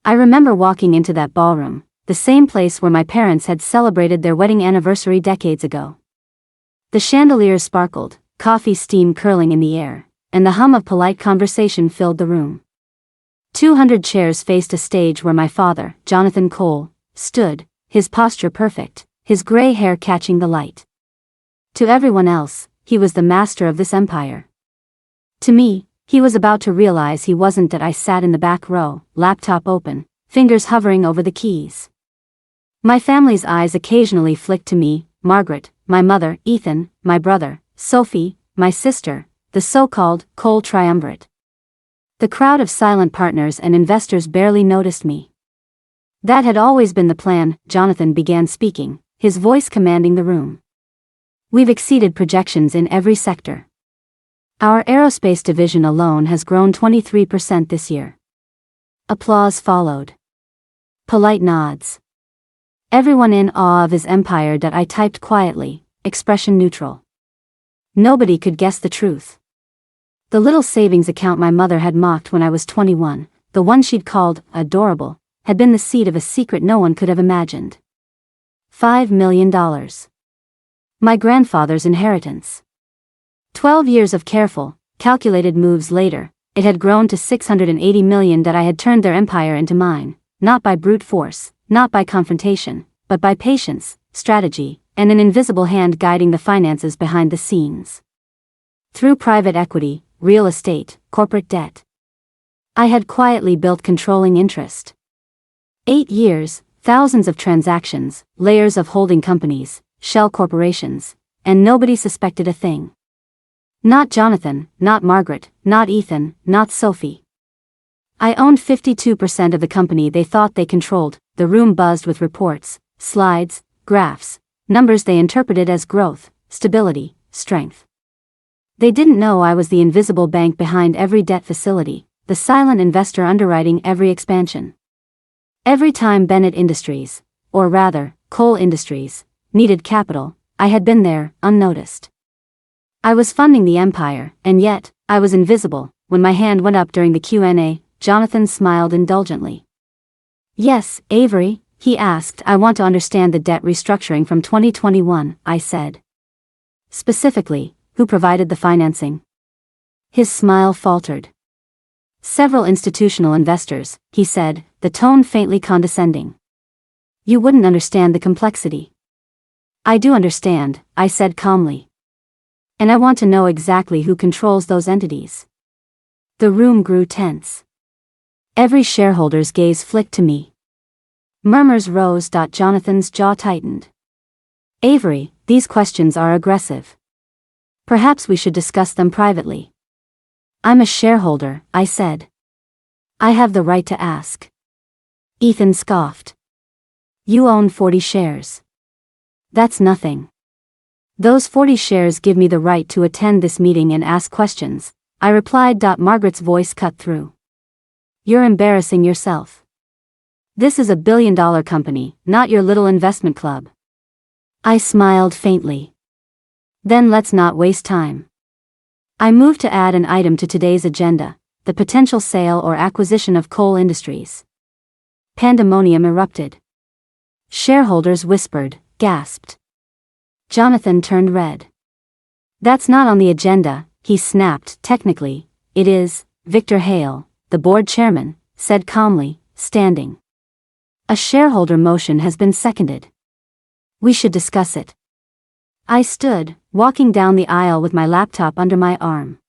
I remember walking into that ballroom, the same place where my parents had celebrated their wedding anniversary decades ago. The chandeliers sparkled, coffee steam curling in the air, and the hum of polite conversation filled the room. 200 chairs faced a stage where my father, Jonathan Cole, stood, his posture perfect, his gray hair catching the light. To everyone else, he was the master of this empire. To me, he was about to realize he wasn't. That I sat in the back row, laptop open, fingers hovering over the keys. My family's eyes occasionally flicked to me, Margaret, my mother, Ethan, my brother, Sophie, my sister, the so-called Cole triumvirate. The crowd of silent partners and investors barely noticed me. That had always been the plan. Jonathan began speaking, his voice commanding the room. We've exceeded projections in every sector. Our aerospace division alone has grown 23% this year. Applause followed. Polite nods. Everyone in awe of his empire. I typed quietly, expression neutral. Nobody could guess the truth. The little savings account my mother had mocked when I was 21, the one she'd called adorable, had been the seed of a secret no one could have imagined. $5 million. My grandfather's inheritance. 12 years of careful, calculated moves later, it had grown to $680 million. I had turned their empire into mine, not by brute force, not by confrontation, but by patience, strategy, and an invisible hand guiding the finances behind the scenes. Through private equity, real estate, corporate debt. I had quietly built controlling interest. 8 years, thousands of transactions, layers of holding companies, shell corporations, and nobody suspected a thing. Not Jonathan, not Margaret, not Ethan, not Sophie. I owned 52% of the company they thought they controlled. The room buzzed with reports, slides, graphs, numbers they interpreted as growth, stability, strength. They didn't know I was the invisible bank behind every debt facility, the silent investor underwriting every expansion. Every time Bennett Industries, or rather, Cole Industries, needed capital, I had been there, unnoticed. I was funding the empire, and yet, I was invisible. When my hand went up during the Q&A, Jonathan smiled indulgently. Yes, Avery, he asked. I want to understand the debt restructuring from 2021, I said. Specifically, who provided the financing? His smile faltered. Several institutional investors, he said, the tone faintly condescending. You wouldn't understand the complexity. I do understand, I said calmly. And I want to know exactly who controls those entities. The room grew tense. Every shareholder's gaze flicked to me. Murmurs rose. Jonathan's jaw tightened. Avery, these questions are aggressive. Perhaps we should discuss them privately. I'm a shareholder, I said. I have the right to ask. Ethan scoffed. You own 40 shares. That's nothing. Those 40 shares give me the right to attend this meeting and ask questions, I replied. Margaret's voice cut through. You're embarrassing yourself. This is a billion-dollar company, not your little investment club. I smiled faintly. Then let's not waste time. I moved to add an item to today's agenda, the potential sale or acquisition of Cole Industries. Pandemonium erupted. Shareholders whispered, gasped. Jonathan turned red. That's not on the agenda, he snapped. Technically, it is. Victor Hale, the board chairman, said calmly, standing. A shareholder motion has been seconded. We should discuss it. I stood, walking down the aisle with my laptop under my arm.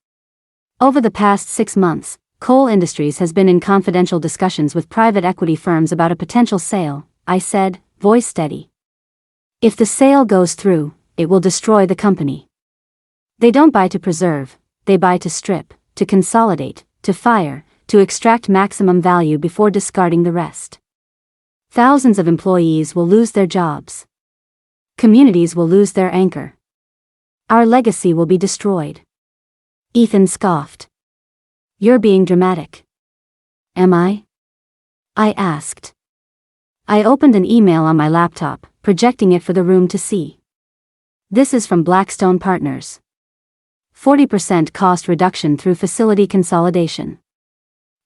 Over the past 6 months, Cole Industries has been in confidential discussions with private equity firms about a potential sale, I said, voice steady. If the sale goes through, it will destroy the company. They don't buy to preserve, they buy to strip, to consolidate, to fire, to extract maximum value before discarding the rest. Thousands of employees will lose their jobs. Communities will lose their anchor. Our legacy will be destroyed. Ethan scoffed. You're being dramatic. Am I? I asked. I opened an email on my laptop, projecting it for the room to see. This is from Blackstone Partners. 40% cost reduction through facility consolidation.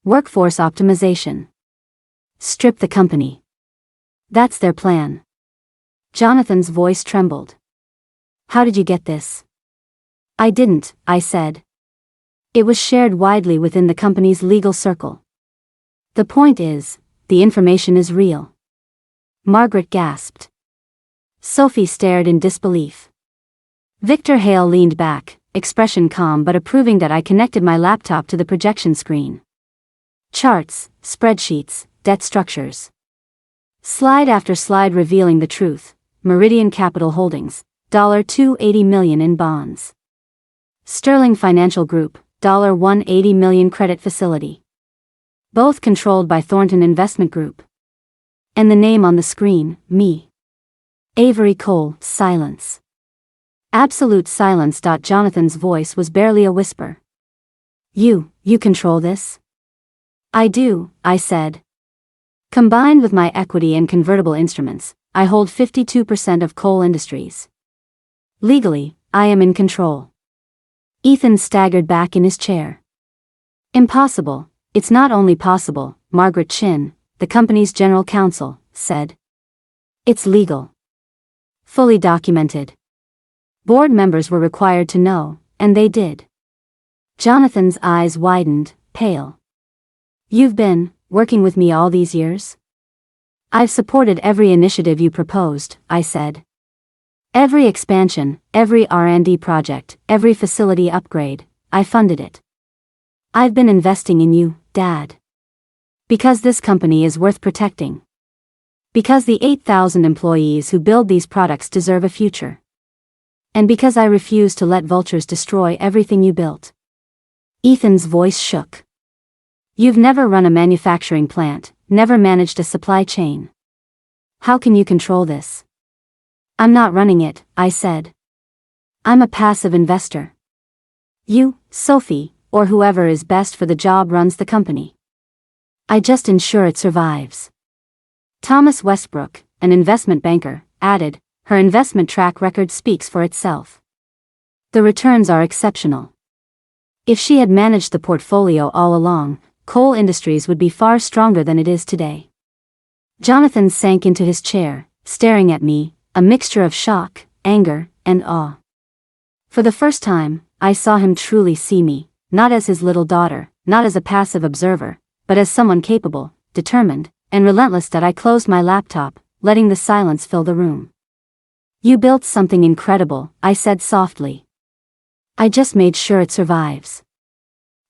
Workforce optimization. Strip the company. That's their plan. Jonathan's voice trembled. How did you get this? I didn't, I said. It was shared widely within the company's legal circle. The point is, the information is real. Margaret gasped. Sophie stared in disbelief. Victor Hale leaned back, expression calm but approving that I connected my laptop to the projection screen. Charts, spreadsheets, debt structures. Slide after slide revealing the truth. Meridian Capital Holdings, $280 million in bonds. Sterling Financial Group, $180 million credit facility. Both controlled by Thornton Investment Group. And the name on the screen, me. Avery Cole, silence. Absolute silence. Jonathan's voice was barely a whisper. You control this? I do, I said. Combined with my equity and convertible instruments, I hold 52% of Cole Industries. Legally, I am in control. Ethan staggered back in his chair. Impossible. It's not only possible, Margaret Chin, the company's general counsel, said. It's legal. Fully documented. Board members were required to know, and they did. Jonathan's eyes widened, pale. You've been working with me all these years? I've supported every initiative you proposed, I said. Every expansion, every R&D project, every facility upgrade, I funded it. I've been investing in you, Dad. Because this company is worth protecting. Because the 8,000 employees who build these products deserve a future. And because I refuse to let vultures destroy everything you built. Ethan's voice shook. You've never run a manufacturing plant, never managed a supply chain. How can you control this? I'm not running it, I said. I'm a passive investor. You, Sophie, or whoever is best for the job runs the company. I just ensure it survives. Thomas Westbrook, an investment banker, added, her investment track record speaks for itself. The returns are exceptional. If she had managed the portfolio all along, Cole Industries would be far stronger than it is today. Jonathan sank into his chair, staring at me, a mixture of shock, anger, and awe. For the first time, I saw him truly see me, not as his little daughter, not as a passive observer, but as someone capable, determined, and relentless. I closed my laptop, letting the silence fill the room. You built something incredible, I said softly. I just made sure it survives.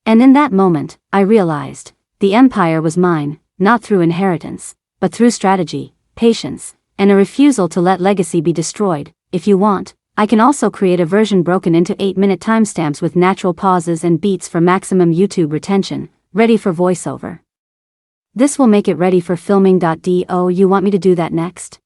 And in that moment, I realized, the empire was mine, not through inheritance, but through strategy, patience, and a refusal to let legacy be destroyed. If you want, I can also create a version broken into 8-minute timestamps with natural pauses and beats for maximum YouTube retention, ready for voiceover. This will make it ready for filming. Do you want me to do that next?